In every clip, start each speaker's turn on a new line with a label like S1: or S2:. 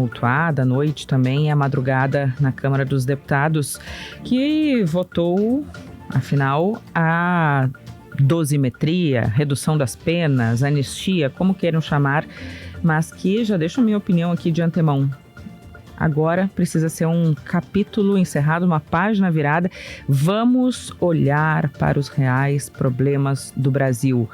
S1: tumultuada, a noite também, a madrugada na Câmara dos Deputados, que votou, afinal, a dosimetria, redução das penas, anistia, como queiram chamar, mas que já deixo a minha opinião aqui de antemão. Agora precisa ser um capítulo encerrado, uma página virada. Vamos olhar para os reais problemas do Brasil.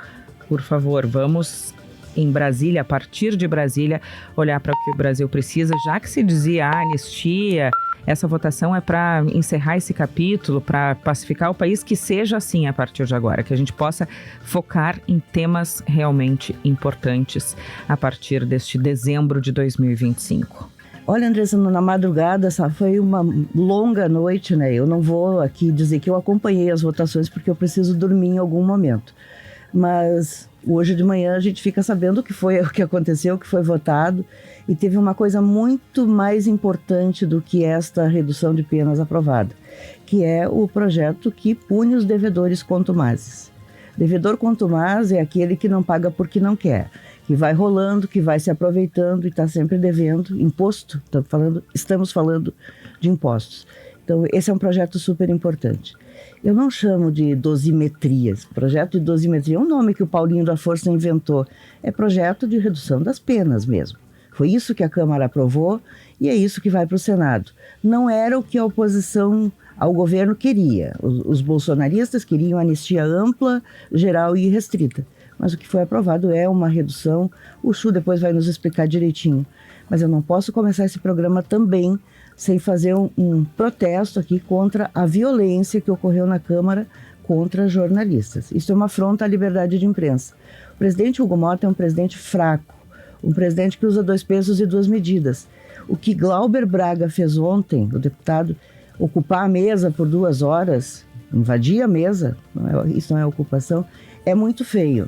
S1: Por favor, vamos em Brasília, a partir de Brasília, olhar para o que o Brasil precisa, já que se dizia anistia, essa votação é para encerrar esse capítulo, para pacificar o país, que seja assim a partir de agora, que a gente possa focar em temas realmente importantes a partir deste dezembro de 2025.
S2: Olha, Andressa, na madrugada, foi uma longa noite, né? Eu não vou aqui dizer que eu acompanhei as votações porque eu preciso dormir em algum momento. Mas hoje de manhã a gente fica sabendo o que aconteceu, o que foi votado. E teve uma coisa muito mais importante do que esta redução de penas aprovada, que é o projeto que pune os devedores contumazes. Devedor contumaz é aquele que não paga porque não quer, que vai rolando, que vai se aproveitando e está sempre devendo imposto. Estamos falando de impostos. Então, esse é um projeto super importante. Eu não chamo de dosimetrias. Projeto de dosimetria é um nome que o Paulinho da Força inventou. É projeto de redução das penas mesmo. Foi isso que a Câmara aprovou e é isso que vai para o Senado. Não era o que a oposição ao governo queria. Os bolsonaristas queriam anistia ampla, geral e restrita. Mas o que foi aprovado é uma redução. O Chu depois vai nos explicar direitinho. Mas eu não posso começar esse programa também sem fazer um protesto aqui contra a violência que ocorreu na Câmara contra jornalistas. Isso é uma afronta à liberdade de imprensa. O presidente Hugo Motta é um presidente fraco, um presidente que usa 2 pesos e 2 medidas. O que Glauber Braga fez ontem, o deputado, ocupar a mesa por 2 horas, invadir a mesa, isso não é ocupação, é muito feio.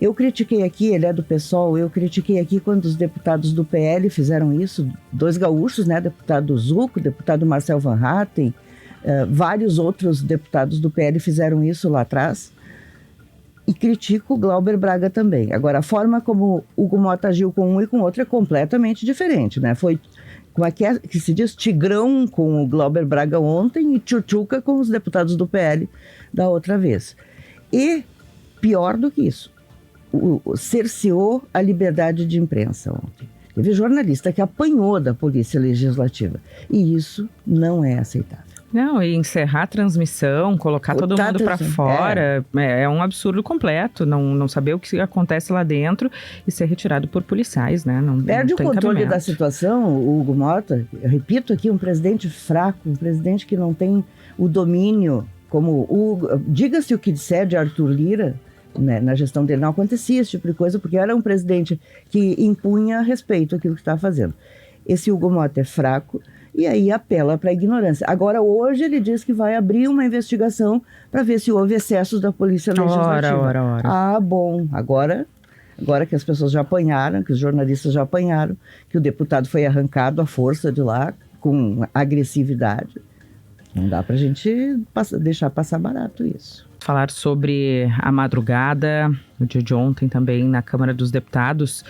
S2: Eu critiquei aqui, ele é do PSOL, eu critiquei aqui quando os deputados do PL fizeram isso, 2 gaúchos, né, deputado Zucco, deputado Marcel Van Hatten, vários outros deputados do PL fizeram isso lá atrás, e critico o Glauber Braga também. Agora, a forma como Hugo Motta agiu com um e com o outro é completamente diferente, né? Foi, como é que se diz, tigrão com o Glauber Braga ontem e tchutchuca com os deputados do PL da outra vez. E, pior do que isso, cerceou a liberdade de imprensa ontem. Teve jornalista que apanhou da Polícia Legislativa. E isso não é aceitável.
S1: Não, e encerrar a transmissão, colocar todo mundo para fora, é um absurdo completo. Não saber o que acontece lá dentro e ser retirado por policiais, né?
S2: Perde
S1: não
S2: o controle da situação, o Hugo Motta. Eu repito aqui, um presidente fraco, um presidente que não tem o domínio, diga-se o que disser de Arthur Lira, né, na gestão dele, não acontecia esse tipo de coisa, porque era um presidente que impunha respeito àquilo que estava fazendo. Esse Hugo Motta é fraco e aí apela para a ignorância. Agora, hoje, ele diz que vai abrir uma investigação para ver se houve excessos da Polícia Legislativa.
S1: Ora.
S2: Ah, bom. Agora que as pessoas já apanharam, que os jornalistas já apanharam, que o deputado foi arrancado à força de lá, com agressividade, não dá para a gente deixar passar barato isso.
S1: Falar sobre a madrugada, o dia de ontem também na Câmara dos Deputados,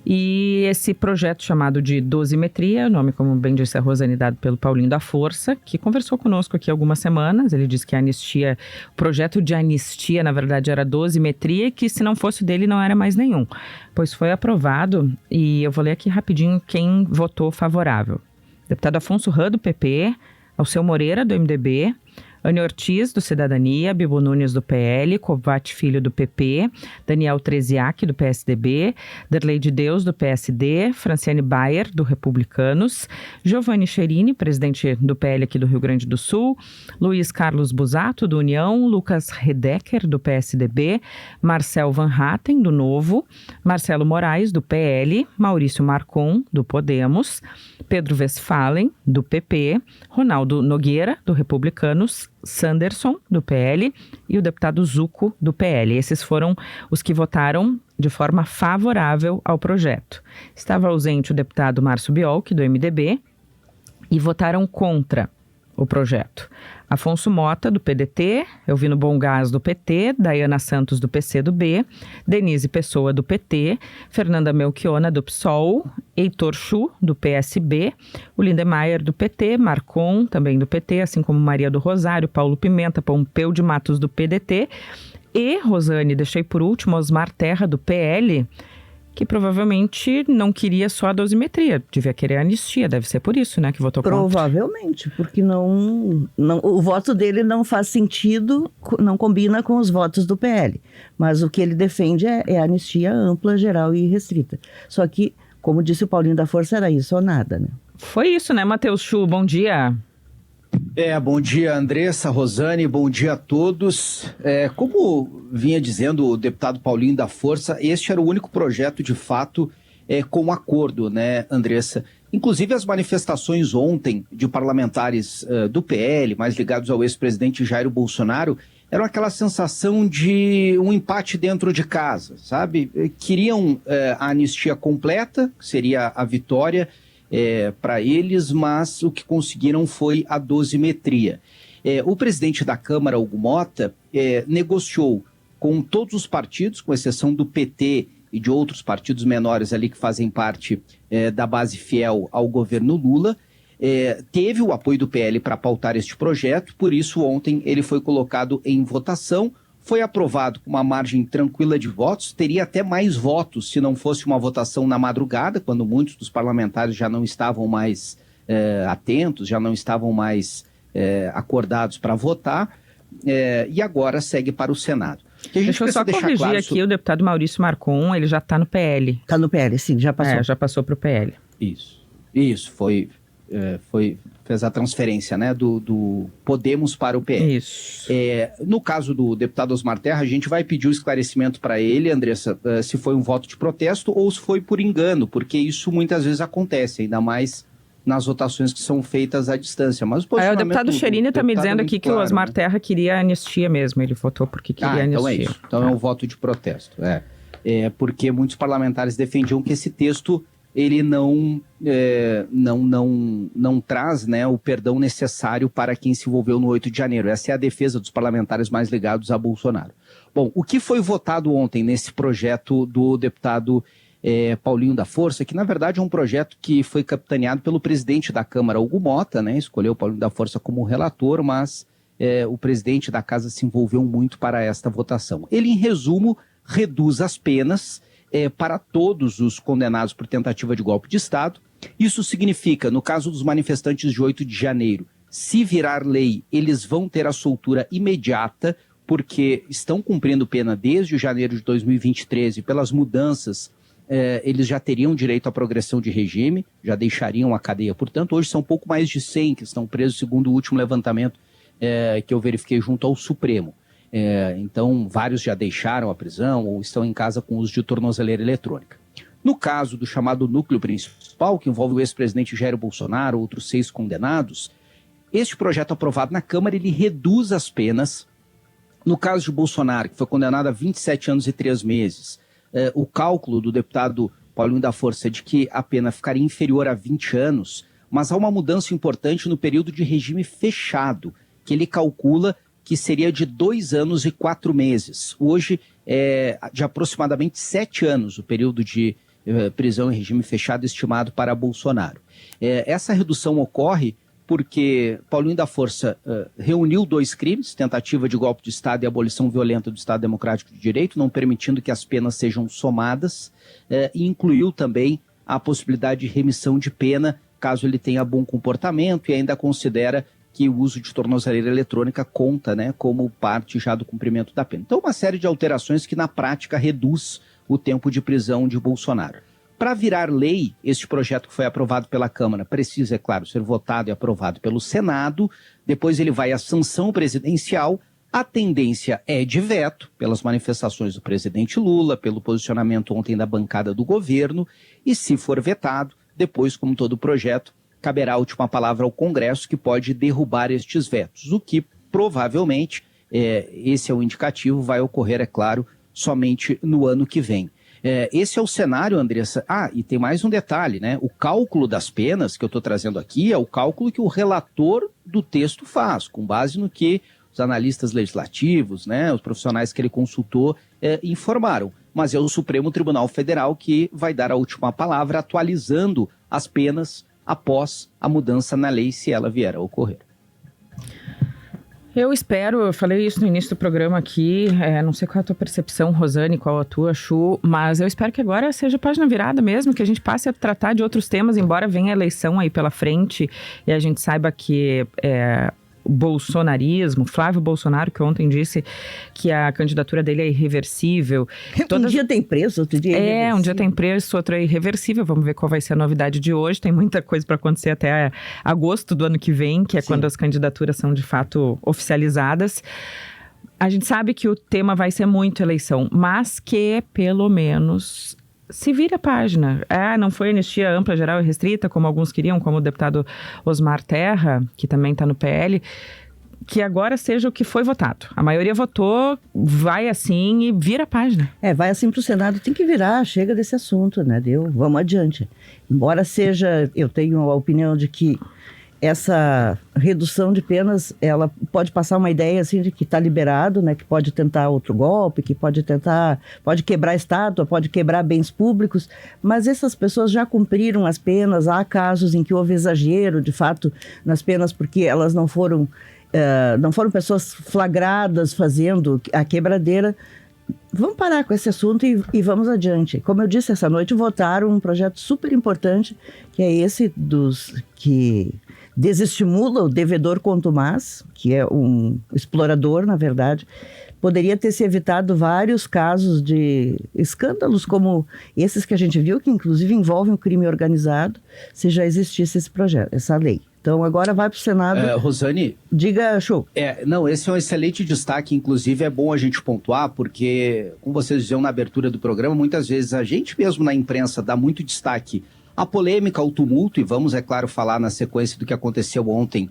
S1: e esse projeto chamado de dosimetria, nome, como bem disse a Rosane, dado pelo Paulinho da Força, que conversou conosco aqui há algumas semanas. Ele disse que a anistia, o projeto de anistia, na verdade, era dosimetria, que se não fosse dele não era mais nenhum, pois foi aprovado. E eu vou ler aqui rapidinho quem votou favorável. Deputado Afonso Rã, do PP, Alceu Moreira, do MDB, Anny Ortiz, do Cidadania, Bibo Nunes, do PL, Kovács Filho, do PP, Daniel Treziak, do PSDB, Derlei de Deus, do PSD, Franciane Bayer, do Republicanos, Giovanni Cherini, presidente do PL aqui do Rio Grande do Sul, Luiz Carlos Busato, do União, Lucas Redeker, do PSDB, Marcel Van Hatten, do Novo, Marcelo Moraes, do PL, Maurício Marcon, do Podemos, Pedro Westphalen, do PP, Ronaldo Nogueira, do Republicanos, Sanderson, do PL, e o deputado Zucco, do PL. Esses foram os que votaram de forma favorável ao projeto. Estava ausente o deputado Márcio Biolk, do MDB, e votaram contra o projeto. Afonso Mota, do PDT, Elvino Bongás, do PT, Dayana Santos, do PCdoB, Denise Pessoa, do PT, Fernanda Melchiona, do PSOL, Heitor Chu, do PSB, o Lindemeyer, do PT, Marcon, também do PT, assim como Maria do Rosário, Paulo Pimenta, Pompeu de Matos, do PDT, e, Rosane, deixei por último, Osmar Terra, do PL, que provavelmente não queria só a dosimetria, devia querer a anistia, deve ser por isso, né, que votou contra.
S2: Provavelmente, porque o voto dele não faz sentido, não combina com os votos do PL. Mas o que ele defende é a anistia ampla, geral e restrita. Só que, como disse o Paulinho da Força, era isso ou nada, né?
S1: Foi isso, né, Matheus Chu? Bom dia.
S3: Bom dia, Andressa, Rosane, bom dia a todos. Como vinha dizendo o deputado Paulinho da Força, este era o único projeto, de fato, com acordo, né, Andressa? Inclusive as manifestações ontem de parlamentares do PL, mais ligados ao ex-presidente Jair Bolsonaro, eram aquela sensação de um empate dentro de casa, sabe? Queriam a anistia completa, que seria a vitória para eles, mas o que conseguiram foi a dosimetria. O presidente da Câmara, Hugo Mota, negociou com todos os partidos, com exceção do PT e de outros partidos menores ali que fazem parte da base fiel ao governo Lula, teve o apoio do PL para pautar este projeto, por isso ontem ele foi colocado em votação, foi aprovado com uma margem tranquila de votos, teria até mais votos se não fosse uma votação na madrugada, quando muitos dos parlamentares já não estavam mais atentos, já não estavam mais acordados para votar, e agora segue para o Senado.
S1: Deixa eu só corrigir claro aqui, o deputado Maurício Marcon, ele já está no PL.
S2: Está no PL, sim, já passou.
S1: Já passou para o PL.
S3: Isso, fez a transferência, né, do Podemos para o PL.
S1: Isso.
S3: No caso do deputado Osmar Terra, a gente vai pedir o esclarecimento para ele, Andressa, se foi um voto de protesto ou se foi por engano, porque isso muitas vezes acontece, ainda mais nas votações que são feitas à distância. Mas
S1: o deputado Cherini está me dizendo aqui que o Osmar Terra queria anistia mesmo, ele votou porque queria anistia.
S3: Então é isso, então é um voto de protesto. Porque muitos parlamentares defendiam que esse texto ele não traz, né, o perdão necessário para quem se envolveu no 8 de janeiro. Essa é a defesa dos parlamentares mais ligados a Bolsonaro. Bom, o que foi votado ontem nesse projeto do deputado Paulinho da Força, que na verdade é um projeto que foi capitaneado pelo presidente da Câmara, Hugo Mota, né, escolheu o Paulinho da Força como relator, mas o presidente da casa se envolveu muito para esta votação. Ele, em resumo, reduz as penas para todos os condenados por tentativa de golpe de Estado. Isso significa, no caso dos manifestantes de 8 de janeiro, se virar lei, eles vão ter a soltura imediata, porque estão cumprindo pena desde janeiro de 2023 e pelas mudanças, eles já teriam direito à progressão de regime, já deixariam a cadeia. Portanto, hoje são pouco mais de 100 que estão presos, segundo o último levantamento que eu verifiquei junto ao Supremo. Então, vários já deixaram a prisão ou estão em casa com uso de tornozeleira eletrônica. No caso do chamado núcleo principal, que envolve o ex-presidente Jair Bolsonaro, outros 6 condenados, este projeto aprovado na Câmara, ele reduz as penas. No caso de Bolsonaro, que foi condenado a 27 anos e 3 meses, o cálculo do deputado Paulinho da Força é de que a pena ficaria inferior a 20 anos, mas há uma mudança importante no período de regime fechado, que ele calcula que seria de 2 anos e 4 meses. Hoje é de aproximadamente 7 anos o período de prisão em regime fechado estimado para Bolsonaro. Essa redução ocorre porque Paulinho da Força reuniu 2 crimes, tentativa de golpe de Estado e abolição violenta do Estado Democrático de Direito, não permitindo que as penas sejam somadas, e incluiu também a possibilidade de remissão de pena, caso ele tenha bom comportamento, e ainda considera que o uso de tornozeleira eletrônica conta, né, como parte já do cumprimento da pena. Então, uma série de alterações que, na prática, reduz o tempo de prisão de Bolsonaro. Para virar lei, este projeto que foi aprovado pela Câmara precisa, é claro, ser votado e aprovado pelo Senado, depois ele vai à sanção presidencial. A tendência é de veto, pelas manifestações do presidente Lula, pelo posicionamento ontem da bancada do governo, e se for vetado, depois, como todo projeto, caberá a última palavra ao Congresso, que pode derrubar estes vetos, o que provavelmente, esse é o indicativo, vai ocorrer, é claro, somente no ano que vem. Esse é o cenário, Andressa. E tem mais um detalhe, né? O cálculo das penas que eu estou trazendo aqui é o cálculo que o relator do texto faz, com base no que os analistas legislativos, né, os profissionais que ele consultou, informaram. Mas é o Supremo Tribunal Federal que vai dar a última palavra, atualizando as penas após a mudança na lei, se ela vier a ocorrer.
S1: Eu espero, eu falei isso no início do programa aqui, não sei qual é a tua percepção, Rosane, qual a tua, Chu, mas eu espero que agora seja página virada mesmo, que a gente passe a tratar de outros temas, embora venha a eleição aí pela frente e a gente saiba que o bolsonarismo, Flávio Bolsonaro, que ontem disse que a candidatura dele é irreversível.
S2: Um dia tem preço, outro dia é irreversível.
S1: Um dia tem preço, outro é irreversível. Vamos ver qual vai ser a novidade de hoje. Tem muita coisa para acontecer até agosto do ano que vem, que é Sim. quando as candidaturas são de fato oficializadas. A gente sabe que o tema vai ser muito eleição, mas que pelo menos se vira a página. Não foi anistia ampla, geral e restrita, como alguns queriam, como o deputado Osmar Terra, que também está no PL, que agora seja o que foi votado. A maioria votou, vai assim e vira a página.
S2: Vai assim para o Senado, tem que virar, chega desse assunto, né? Vamos adiante. Embora seja, eu tenho a opinião de que essa redução de penas, ela pode passar uma ideia assim de que está liberado, né, que pode tentar outro golpe, que pode quebrar estátua, pode quebrar bens públicos, mas essas pessoas já cumpriram as penas. Há casos em que houve exagero, de fato, nas penas, porque elas não foram pessoas flagradas fazendo a quebradeira. Vamos parar com esse assunto e vamos adiante. Como eu disse, essa noite votaram um projeto super importante, que é esse dos que desestimula o devedor contumaz, que é um explorador, na verdade. Poderia ter se evitado vários casos de escândalos como esses que a gente viu, que inclusive envolvem o crime organizado, se já existisse esse projeto, essa lei. Então agora vai para o Senado.
S3: Rosane.
S2: Diga, Chu.
S3: Esse é um excelente destaque, inclusive é bom a gente pontuar, porque, como vocês diziam na abertura do programa, muitas vezes a gente mesmo na imprensa dá muito destaque à polêmica, ao tumulto, e vamos, é claro, falar na sequência do que aconteceu ontem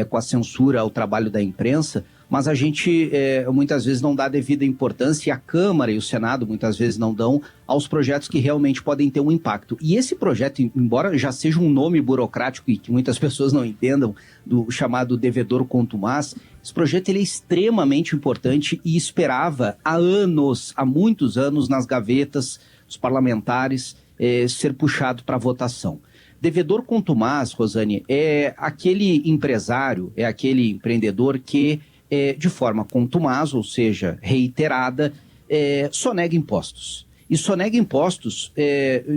S3: com a censura ao trabalho da imprensa, mas a gente muitas vezes não dá devida importância, e a Câmara e o Senado muitas vezes não dão, aos projetos que realmente podem ter um impacto. E esse projeto, embora já seja um nome burocrático e que muitas pessoas não entendam, do chamado devedor contumaz, esse projeto ele é extremamente importante e esperava há muitos anos, nas gavetas dos parlamentares, ser puxado para votação. Devedor contumaz, Rosane, é aquele empresário, é aquele empreendedor que, de forma contumaz, ou seja, reiterada, sonega impostos. E sonega impostos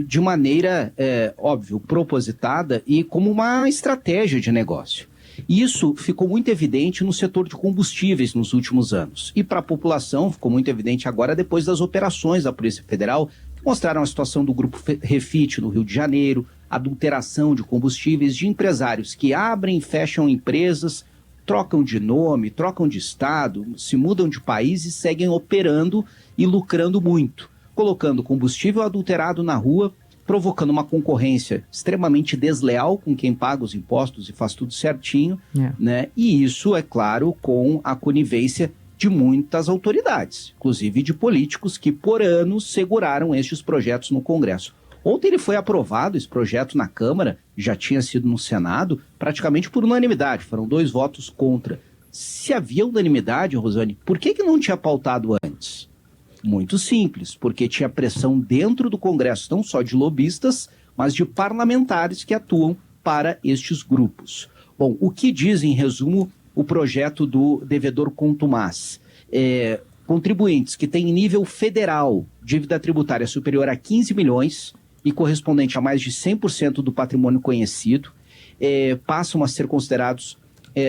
S3: de maneira, óbvio, propositada e como uma estratégia de negócio. Isso ficou muito evidente no setor de combustíveis nos últimos anos. E para a população ficou muito evidente agora depois das operações da Polícia Federal, que mostraram a situação do Grupo Refit no Rio de Janeiro, adulteração de combustíveis, de empresários que abrem e fecham empresas, trocam de nome, trocam de estado, se mudam de país e seguem operando e lucrando muito, colocando combustível adulterado na rua, provocando uma concorrência extremamente desleal com quem paga os impostos e faz tudo certinho, né? E isso, é claro, com a conivência de muitas autoridades, inclusive de políticos que por anos seguraram estes projetos no Congresso. Ontem ele foi aprovado, esse projeto, na Câmara, já tinha sido no Senado, praticamente por unanimidade, foram 2 votos contra. Se havia unanimidade, Rosane, por que não tinha pautado antes? Muito simples, porque tinha pressão dentro do Congresso, não só de lobistas, mas de parlamentares que atuam para estes grupos. Bom, o que diz, em resumo, o projeto do devedor contumaz? Contribuintes que têm nível federal dívida tributária superior a 15 milhões e correspondente a mais de 100% do patrimônio conhecido, passam a ser considerados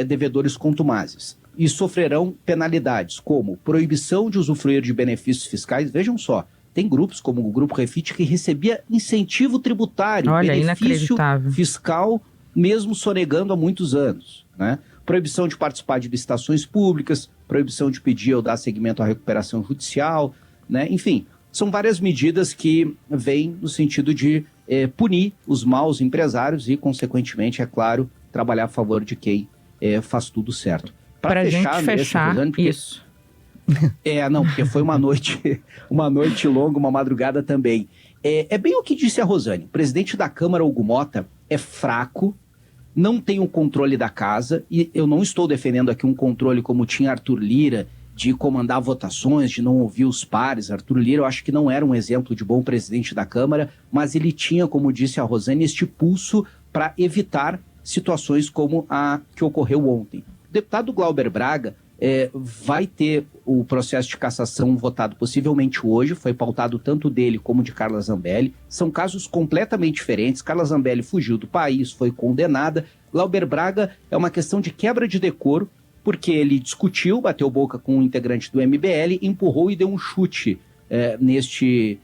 S3: devedores contumazes e sofrerão penalidades como proibição de usufruir de benefícios fiscais. Vejam só, tem grupos como o Grupo Refit que recebia incentivo tributário, benefício fiscal, mesmo sonegando há muitos anos, né? Proibição de participar de licitações públicas, proibição de pedir ou dar seguimento à recuperação judicial, né? Enfim, são várias medidas que vêm no sentido de punir os maus empresários e, consequentemente, é claro, trabalhar a favor de quem faz tudo certo.
S1: Para a gente fechar,
S3: Rosane,
S1: isso.
S3: Não, porque foi uma noite longa, uma madrugada também. É bem o que disse a Rosane. O presidente da Câmara, Hugo Motta, é fraco, não tem o controle da casa, e eu não estou defendendo aqui um controle como tinha Arthur Lira, de comandar votações, de não ouvir os pares. Arthur Lira, eu acho que não era um exemplo de bom presidente da Câmara, mas ele tinha, como disse a Rosane, este pulso para evitar situações como a que ocorreu ontem. O deputado Glauber Braga vai ter o processo de cassação votado possivelmente hoje, foi pautado tanto dele como de Carla Zambelli. São casos completamente diferentes. Carla Zambelli fugiu do país, foi condenada. Glauber Braga é uma questão de quebra de decoro, porque ele discutiu, bateu boca com um integrante do MBL, empurrou e deu um chute neste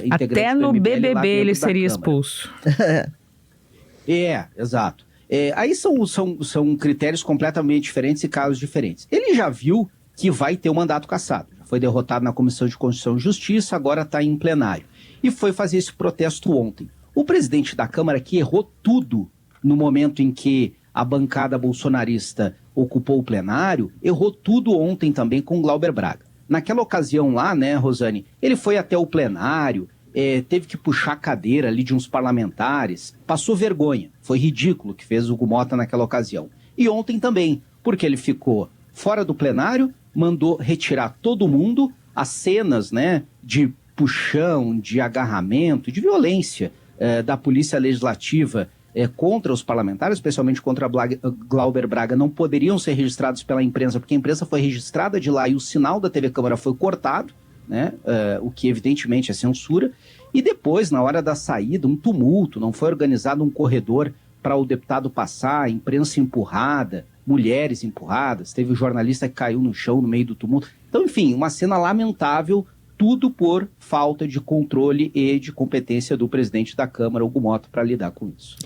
S3: integrante
S1: Até
S3: do
S1: no
S3: MBL
S1: BBB ele seria
S3: Câmara.
S1: expulso.
S3: Exato. Aí são critérios completamente diferentes e casos diferentes. Ele já viu que vai ter o mandato cassado. Já foi derrotado na Comissão de Constituição e Justiça, agora está em plenário. E foi fazer esse protesto ontem. O presidente da Câmara, que errou tudo no momento em que a bancada bolsonarista ocupou o plenário, errou tudo ontem também com Glauber Braga. Naquela ocasião lá, né, Rosane, ele foi até o plenário, teve que puxar a cadeira ali de uns parlamentares, passou vergonha. Foi ridículo o que fez o Hugo Motta naquela ocasião. E ontem também, porque ele ficou fora do plenário, mandou retirar todo mundo, as cenas, né, de puxão, de agarramento, de violência da Polícia Legislativa contra os parlamentares, especialmente contra Glauber Braga, não poderiam ser registrados pela imprensa, porque a imprensa foi registrada de lá e o sinal da TV Câmara foi cortado, né? O que evidentemente é censura. E depois, na hora da saída, um tumulto, não foi organizado um corredor para o deputado passar, imprensa empurrada, mulheres empurradas, teve o jornalista que caiu no chão no meio do tumulto. Então, enfim, uma cena lamentável, tudo por falta de controle e de competência do presidente da Câmara, Hugo Motta, para lidar com isso.